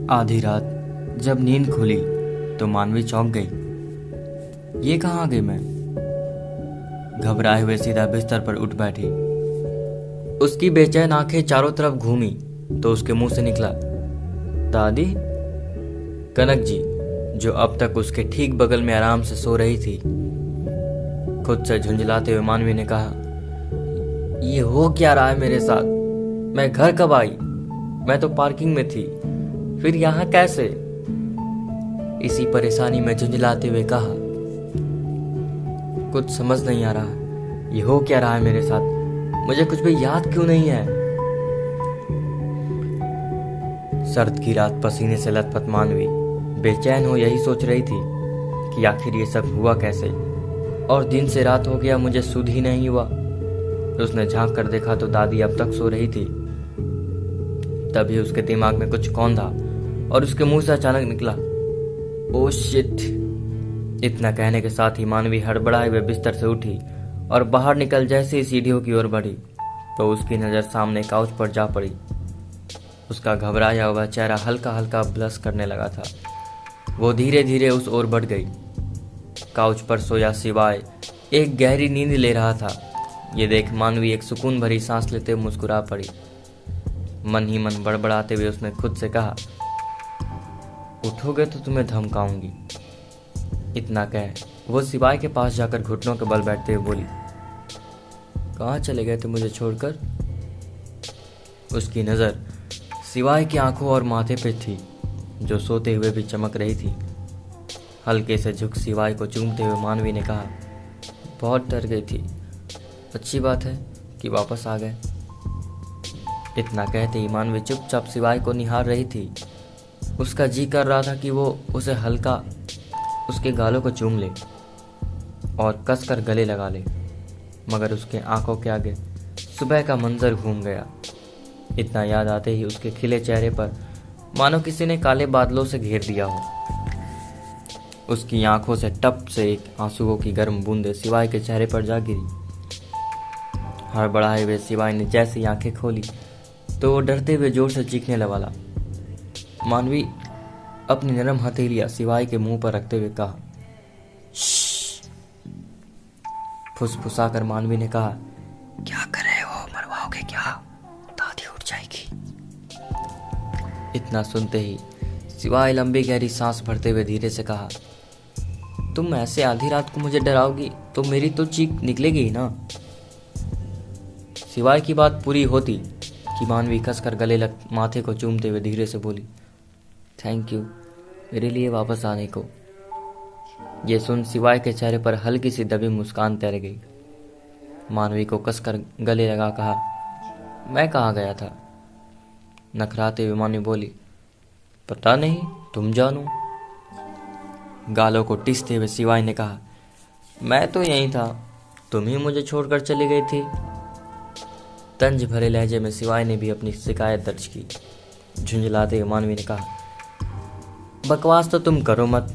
आधी रात जब नींद खुली तो मानवी चौंक गई। ये कहाँ आ गई मैं? घबराए हुए सीधा बिस्तर पर उठ बैठी। उसकी बेचैन आंखें चारों तरफ घूमी तो उसके मुंह से निकला, दादी। कनक जी, जो अब तक उसके ठीक बगल में आराम से सो रही थी, खुद से झुंझलाते हुए मानवी ने कहा, ये हो क्या रहा है मेरे साथ? मैं घर कब आई? मैं तो पार्किंग में थी, फिर यहां कैसे? इसी परेशानी में झुंझलाते हुए कहा, कुछ समझ नहीं आ रहा, ये हो क्या रहा है मेरे साथ? मुझे कुछ भी याद क्यों नहीं है? सर्द की रात पसीने से लथपथ मानवी बेचैन हो यही सोच रही थी कि आखिर ये सब हुआ कैसे, और दिन से रात हो गया मुझे सुध ही नहीं हुआ। उसने झांक कर देखा तो दादी अब तक सो रही थी। तभी उसके दिमाग में कुछ कौंधा और उसके मुंह से अचानक निकला, ओ शिट। इतना कहने के साथ ही मानवी हड़बड़ाए हुए बिस्तर से उठी और बाहर निकल जैसे ही सीढ़ियों की ओर बढ़ी तो उसकी नजर सामने काउच पर जा पड़ी। उसका घबराया हुआ चेहरा हल्का हल्का ब्लश करने लगा था। वो धीरे धीरे उस ओर बढ़ गई। काउच पर सोया शिवाय एक गहरी नींद ले रहा था। ये देख मानवी एक सुकून भरी सांस लेते हुए मुस्कुरा पड़ी। मन ही मन बड़बड़ाते हुए उसने खुद से कहा, उठोगे तो तुम्हें धमकाऊंगी। इतना कह वो शिवाय के पास जाकर घुटनों के बल बैठते हुए बोली, कहाँ चले गए थे मुझे छोड़कर? उसकी नजर शिवाय की आंखों और माथे पे थी, जो सोते हुए भी चमक रही थी। हल्के से झुक शिवाय को चूमते हुए मानवी ने कहा, बहुत डर गई थी, अच्छी बात है कि वापस आ गए। इतना कहते ही मानवी चुपचाप शिवाय को निहार रही थी। उसका जी कर रहा था कि वो उसे हल्का उसके गालों को चूम ले और कसकर गले लगा ले, मगर उसके आंखों के आगे सुबह का मंजर घूम गया। इतना याद आते ही उसके खिले चेहरे पर मानो किसी ने काले बादलों से घेर दिया हो। उसकी आंखों से टप से एक आंसुओं की गर्म बूंदें शिवाय के चेहरे पर जा गिरी। हड़बड़ाए हुए शिवाय ने जैसी आंखें खोली तो वो डरते हुए जोर से चीखने लगा। मानवी अपनी नरम हथेलियां शिवाय के मुंह पर रखते हुए कहा, फुसफुसाकर मानवी ने कहा, क्या कर रहे हो? मरवाओगे क्या? दादी उठ जाएगी। इतना सुनते ही शिवाय लंबी गहरी सांस भरते हुए धीरे से कहा, तुम ऐसे आधी रात को मुझे डराओगी तो मेरी तो चीख निकलेगी ही ना। शिवाय की बात पूरी होती कि मानवी कसकर गले लग माथे को चूमते हुए धीरे से बोली, थैंक यू मेरे लिए वापस आने को। ये सुन शिवाय के चेहरे पर हल्की सी दबी मुस्कान तैर गई। मानवी को कसकर गले लगा कहा, मैं कहाँ गया था? नखराते हुए मानवी बोली, पता नहीं, तुम जानो। गालों को टिसते हुए शिवाय ने कहा, मैं तो यहीं था, तुम ही मुझे छोड़कर चली गई थी। तंज भरे लहजे में शिवाय ने भी अपनी शिकायत दर्ज की। झुंझलाते हुए मानवी ने कहा, बकवास तो तुम करो मत,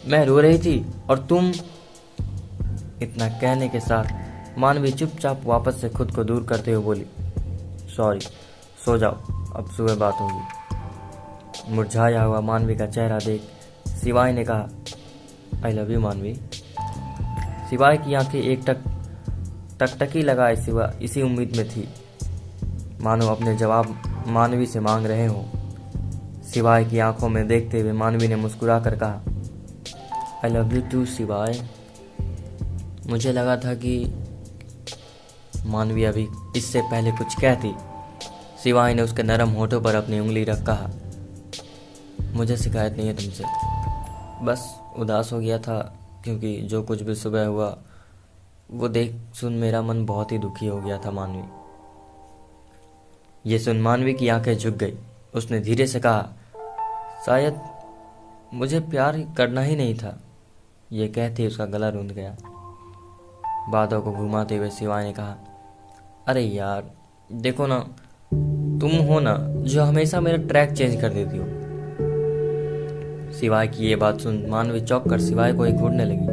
मैं रो रही थी और तुम। इतना कहने के साथ मानवी चुपचाप वापस से खुद को दूर करते हुए बोली, सॉरी, सो जाओ, अब सुबह बात होगी। मुरझाया हुआ मानवी का चेहरा देख शिवाय ने कहा, आई लव यू मानवी। शिवाय की आंखें एक टकटकी लगाए सिवा इसी उम्मीद में थी, मानो अपने जवाब मानवी से मांग रहे हों। शिवाय की आंखों में देखते हुए मानवी ने मुस्कुरा कर कहा, आई लव यू टू शिवाय। मुझे लगा था कि मानवी अभी इससे पहले कुछ कहती। शिवाय ने उसके नरम होठों पर अपनी उंगली रख कहा, मुझे शिकायत नहीं है तुमसे, बस उदास हो गया था क्योंकि जो कुछ भी सुबह हुआ वो देख सुन मेरा मन बहुत ही दुखी हो गया था मानवी। ये सुन मानवी की आंखें झुक गई। उसने धीरे से कहा, शायद मुझे प्यार करना ही नहीं था। ये कहते उसका गला रूंध गया। बातों को घुमाते हुए शिवाय ने कहा, अरे यार देखो ना, तुम हो ना जो हमेशा मेरा ट्रैक चेंज कर देती हो। शिवाय की ये बात सुन मानवी चौंक कर शिवाय को ही घूरने लगी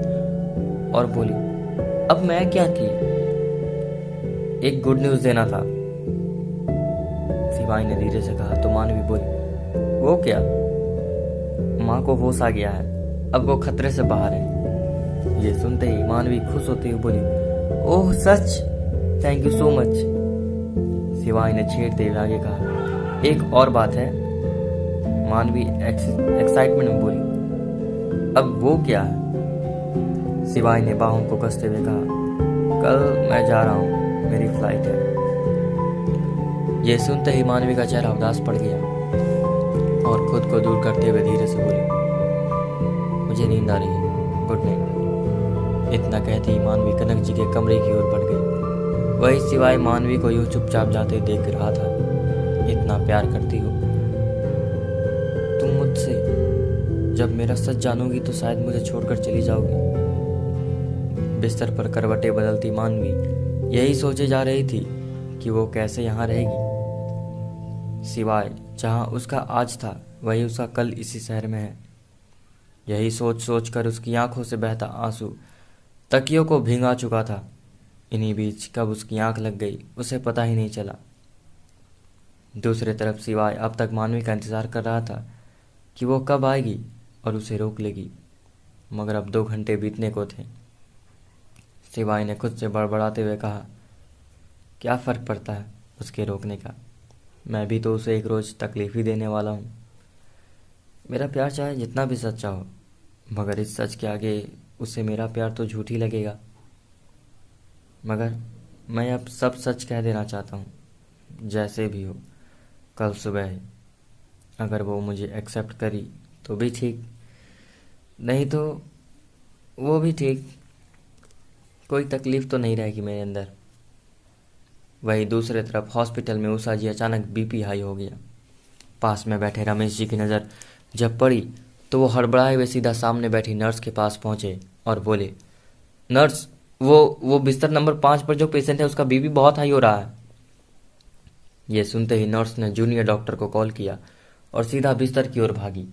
और बोली, अब मैं क्या की? एक गुड न्यूज देना था। शिवाय ने धीरे से कहा तो मानवी बोली, वो क्या? माँ को होश आ गया है, अब वो खतरे से बाहर है। ये सुनते ही मानवी खुश होती हुई बोली, ओह सच, थैंक यू सो मच। शिवाय ने छेड़ते हुए आगे कहा, एक और बात है। मानवी एक्साइटमेंट में बोली, अब वो क्या है? शिवाय ने बाहों को कसते हुए कहा, कल मैं जा रहा हूँ, मेरी फ्लाइट है। ये सुनते ही मानवी का चेहरा उदास पड़ गया और खुद को दूर करते हुए धीरे से बोली, मुझे नींद आ रही है, गुड नाइट। इतना कहते ही मानवी कनक जी के कमरे की ओर बढ़ गई। वही शिवाय मानवी को यूं चुपचाप जाते देख रहा था। इतना प्यार करती हो तुम मुझसे, जब मेरा सच जानोगी तो शायद मुझे छोड़कर चली जाओगी। बिस्तर पर करवटें बदलती मानवी यही सोचे जा रही थी कि वो कैसे यहाँ रहेगी। शिवाय जहाँ उसका आज था वही उसका कल इसी शहर में है। यही सोच सोच कर उसकी आंखों से बहता आंसू तकियों को भींगा चुका था। इन्हीं बीच कब उसकी आंख लग गई उसे पता ही नहीं चला। दूसरी तरफ शिवाय अब तक मानवी का इंतजार कर रहा था कि वो कब आएगी और उसे रोक लेगी, मगर अब 2 घंटे बीतने को थे। शिवाय ने खुद से बड़बड़ाते हुए कहा, क्या फ़र्क पड़ता है उसके रोकने का, मैं भी तो उसे एक रोज़ तकलीफ ही देने वाला हूँ। मेरा प्यार चाहे जितना भी सच्चा हो, मगर इस सच के आगे उसे मेरा प्यार तो झूठ ही लगेगा। मगर मैं अब सब सच कह देना चाहता हूँ, जैसे भी हो कल सुबह ही। अगर वो मुझे एक्सेप्ट करी तो भी ठीक, नहीं तो वो भी ठीक, कोई तकलीफ तो नहीं रहेगी मेरे अंदर। वही दूसरी तरफ हॉस्पिटल में उषा जी अचानक बीपी हाई हो गया। पास में बैठे रमेश जी की नज़र जब पड़ी तो वो हड़बड़ाए हुए सीधा सामने बैठी नर्स के पास पहुंचे और बोले, नर्स, वो बिस्तर नंबर 5 पर जो पेशेंट है उसका बीपी बहुत हाई हो रहा है। ये सुनते ही नर्स ने जूनियर डॉक्टर को कॉल किया और सीधा बिस्तर की ओर भागी।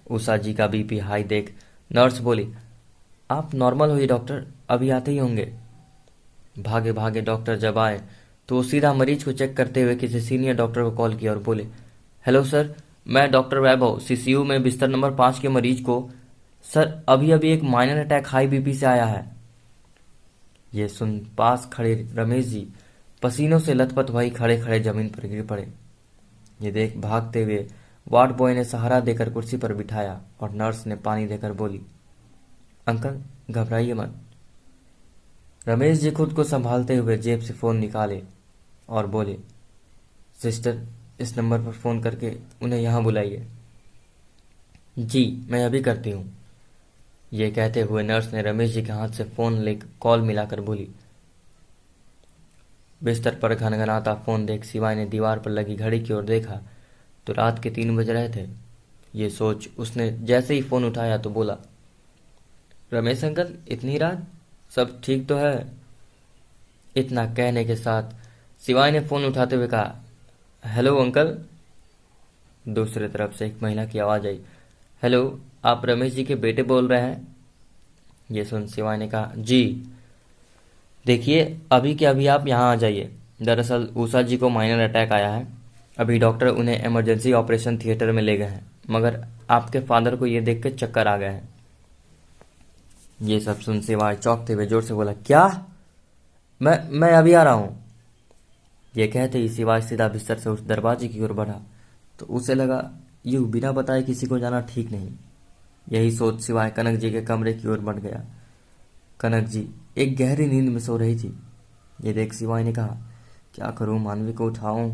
उषा जी का बीपी हाई देख नर्स बोली, आप नॉर्मल हुई डॉक्टर, अभी आते ही होंगे। भागे भागे डॉक्टर जब आए तो वो सीधा मरीज को चेक करते हुए किसी सीनियर डॉक्टर को कॉल किया और बोले, हेलो सर, मैं डॉक्टर वैभव, सीसीयू में बिस्तर नंबर 5 के मरीज को, सर अभी अभी एक माइनर अटैक हाई बीपी से आया है। ये सुन पास खड़े रमेश जी पसीनों से लथपथ वही खड़े खड़े जमीन पर गिर पड़े। ये देख भागते हुए वार्ड बॉय ने सहारा देकर कुर्सी पर बिठाया और नर्स ने पानी देकर बोली, अंकल घबराइए मत। रमेश जी खुद को संभालते हुए जेब से फ़ोन निकाले और बोले, सिस्टर इस नंबर पर फ़ोन करके उन्हें यहाँ बुलाइए। जी मैं अभी करती हूँ। ये कहते हुए नर्स ने रमेश जी के हाथ से फ़ोन लेकर कॉल मिलाकर बोली। बिस्तर पर घनघनाता फ़ोन देख शिवाय ने दीवार पर लगी घड़ी की ओर देखा तो रात के 3 बज रहे थे। ये सोच उसने जैसे ही फ़ोन उठाया तो बोला, रमेश अंकल इतनी रात, सब ठीक तो है? इतना कहने के साथ शिवाय ने फ़ोन उठाते हुए कहा, हेलो अंकल। दूसरी तरफ से एक महिला की आवाज़ आई, हेलो, आप रमेश जी के बेटे बोल रहे हैं? ये सुन शिवाय ने कहा, जी। देखिए अभी के अभी आप यहाँ आ जाइए। दरअसल उषा जी को माइनर अटैक आया है। अभी डॉक्टर उन्हें इमरजेंसी ऑपरेशन थिएटर में ले गए हैं, मगर आपके फादर को ये देख कर चक्कर आ गए हैं। ये सब सुन शिवाय चौंकते हुए जोर से बोला, क्या? मैं अभी आ रहा हूँ। ये कहते ही शिवाय सीधा बिस्तर से उस दरवाजे की ओर बढ़ा तो उसे लगा यूं बिना बताए किसी को जाना ठीक नहीं। यही सोच शिवाय कनक जी के कमरे की ओर बढ़ गया। कनक जी एक गहरी नींद में सो रही थी। ये देख शिवाय ने कहा, क्या करूं, मानवी को उठाऊं,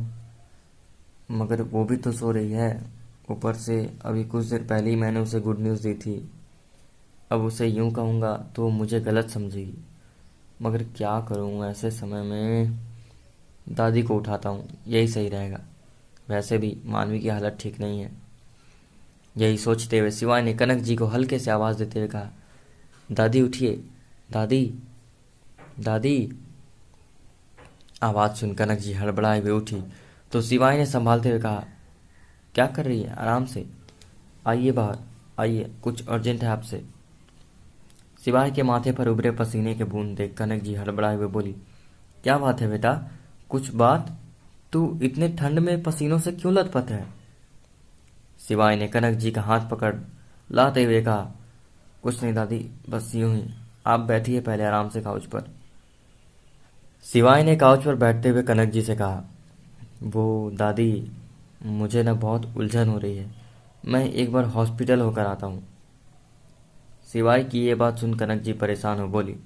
मगर वो भी तो सो रही है। ऊपर से अभी कुछ देर पहले ही मैंने उसे गुड न्यूज़ दी थी। अब उसे यूं कहूँगा तो मुझे गलत समझेगी, मगर क्या करूं, ऐसे समय में दादी को उठाता हूँ, यही सही रहेगा। वैसे भी मानवी की हालत ठीक नहीं है। यही सोचते हुए शिवाय ने कनक जी को हल्के से आवाज़ देते हुए कहा, दादी उठिए, दादी, दादी। आवाज़ सुन कनक जी हड़बड़ाए हुए उठी तो शिवाय ने संभालते हुए कहा, क्या कर रही है, आराम से आइए, बाहर आइए, कुछ अर्जेंट है आपसे। शिवाय के माथे पर उभरे पसीने के बूंद देख कनक जी हड़बड़ाए हुए बोली, क्या बात है बेटा, कुछ बात? तू इतने ठंड में पसीनों से क्यों लथपथ है? सिवाय ने कनक जी का हाथ पकड़ लाते हुए कहा, कुछ नहीं दादी, बस यूं ही। आप बैठिए पहले आराम से काउच पर। सिवाय ने काउच पर बैठते हुए कनक जी से कहा, वो दादी, मुझे ना बहुत उलझन हो रही है, मैं एक बार हॉस्पिटल होकर आता हूँ। सिवाय की ये बात सुन कनक जी परेशान हो बोली,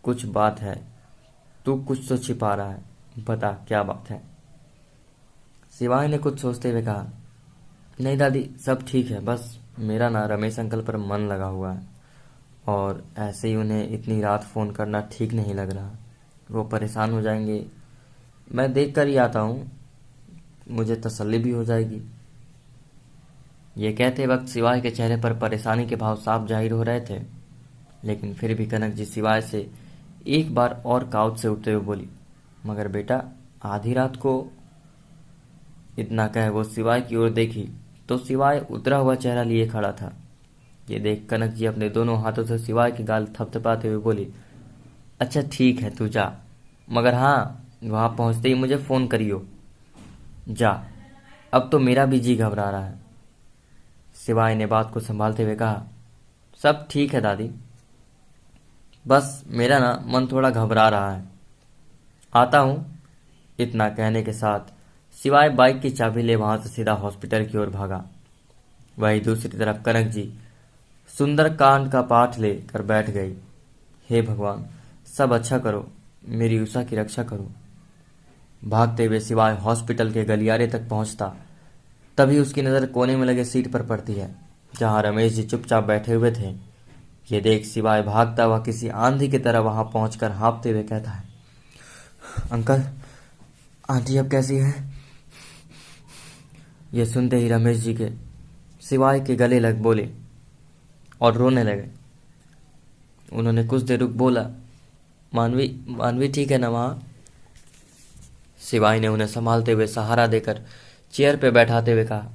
कुछ बात है, तू कुछ तो छिपा रहा है, बता क्या बात है। सिवाय ने कुछ सोचते हुए कहा, नहीं दादी, सब ठीक है, बस मेरा ना रमेश अंकल पर मन लगा हुआ है और ऐसे ही उन्हें इतनी रात फ़ोन करना ठीक नहीं लग रहा। वो परेशान हो जाएंगे, मैं देख कर ही आता हूँ, मुझे तसल्ली भी हो जाएगी। ये कहते वक्त सिवाय के चेहरे पर परेशानी के भाव साफ जाहिर हो रहे थे, लेकिन फिर भी कनक जी सिवाय से एक बार और काउच से उठते हुए बोली, मगर बेटा, आधी रात को। इतना कह वो सिवाय की ओर देखी तो सिवाय उतरा हुआ चेहरा लिए खड़ा था। ये देख कनक जी अपने दोनों हाथों से सिवाय की गाल थपथपाते हुए बोली, अच्छा ठीक है, तू जा, मगर हाँ, वहां पहुंचते ही मुझे फोन करियो। जा, अब तो मेरा भी जी घबरा रहा है। सिवाय ने बात को संभालते हुए कहा, सब ठीक है दादी, बस मेरा ना मन थोड़ा घबरा रहा है, आता हूं। इतना कहने के साथ सिवाय बाइक की चाबी ले वहां से सीधा हॉस्पिटल की ओर भागा। वहीं दूसरी तरफ कनक जी सुंदरकांड का पाठ लेकर बैठ गई। हे भगवान, सब अच्छा करो, मेरी उषा की रक्षा करो। भागते हुए सिवाय हॉस्पिटल के गलियारे तक पहुंचता, तभी उसकी नजर कोने में लगे सीट पर पड़ती है, जहां रमेश जी चुपचाप बैठे हुए थे। ये देख सिवाय भागता हुआ किसी आंधी की तरह वहां पहुंचकर हाँफते हुए कहता है, अंकल, आंटी अब कैसी है? ये सुनते ही रमेश जी के सिवाय के गले लग बोले और रोने लगे। उन्होंने कुछ देर रुक बोला, मानवी मानवी ठीक है ना वहां? सिवाय ने उन्हें संभालते हुए सहारा देकर चेयर पे बैठाते हुए कहा,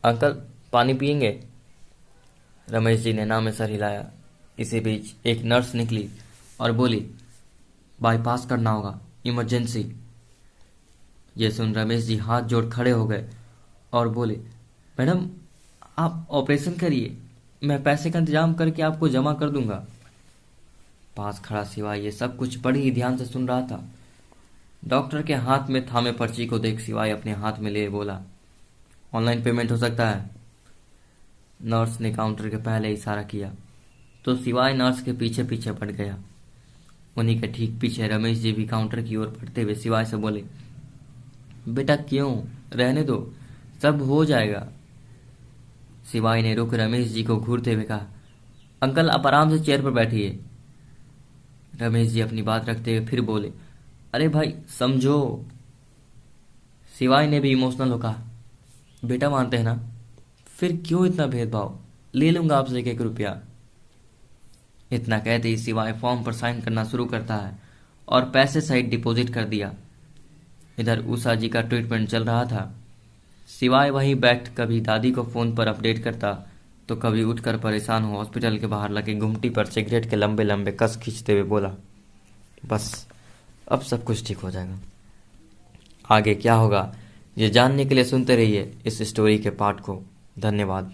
अंकल, पानी पियेंगे? रमेश जी ने ना में सर हिलाया। इसी बीच एक नर्स निकली और बोली, बाईपास करना होगा, इमरजेंसी। ये सुन रमेश जी हाथ जोड़ खड़े हो गए और बोले, मैडम, आप ऑपरेशन करिए, मैं पैसे का इंतजाम करके आपको जमा कर दूंगा। पास खड़ा सिवाय ये सब कुछ बड़ी ही ध्यान से सुन रहा था। डॉक्टर के हाथ में थामे पर्ची को देख सिवाय अपने हाथ में ले बोला, ऑनलाइन पेमेंट हो सकता है? नर्स ने काउंटर के पहले इशारा किया तो सिवाय नर्स के पीछे पीछे बढ़ गया। उन्हीं के ठीक पीछे रमेश जी भी काउंटर की ओर बढ़ते हुए सिवाय से बोले, बेटा क्यों, रहने दो, सब हो जाएगा। सिवाय ने रुक रमेश जी को घूरते हुए कहा, अंकल आप आराम से चेयर पर बैठिए। रमेश जी अपनी बात रखते हुए फिर बोले, अरे भाई समझो। सिवाय ने भी इमोशनल होकर कहा, बेटा मानते हैं ना, फिर क्यों इतना भेदभाव, ले लूंगा आपसे 1-1 रुपया। इतना कहते ही सिवाय फॉर्म पर साइन करना शुरू करता है और पैसे सहित डिपॉजिट कर दिया। इधर उषा जी का ट्रीटमेंट चल रहा था। सिवाय वहीं बैठ कभी दादी को फोन पर अपडेट करता तो कभी उठकर परेशान हो हॉस्पिटल के बाहर लगे गुमटी पर सिगरेट के लंबे लंबे कस खींचते हुए बोला, बस अब सब कुछ ठीक हो जाएगा। आगे क्या होगा ये जानने के लिए सुनते रहिए इस स्टोरी के पार्ट को। धन्यवाद।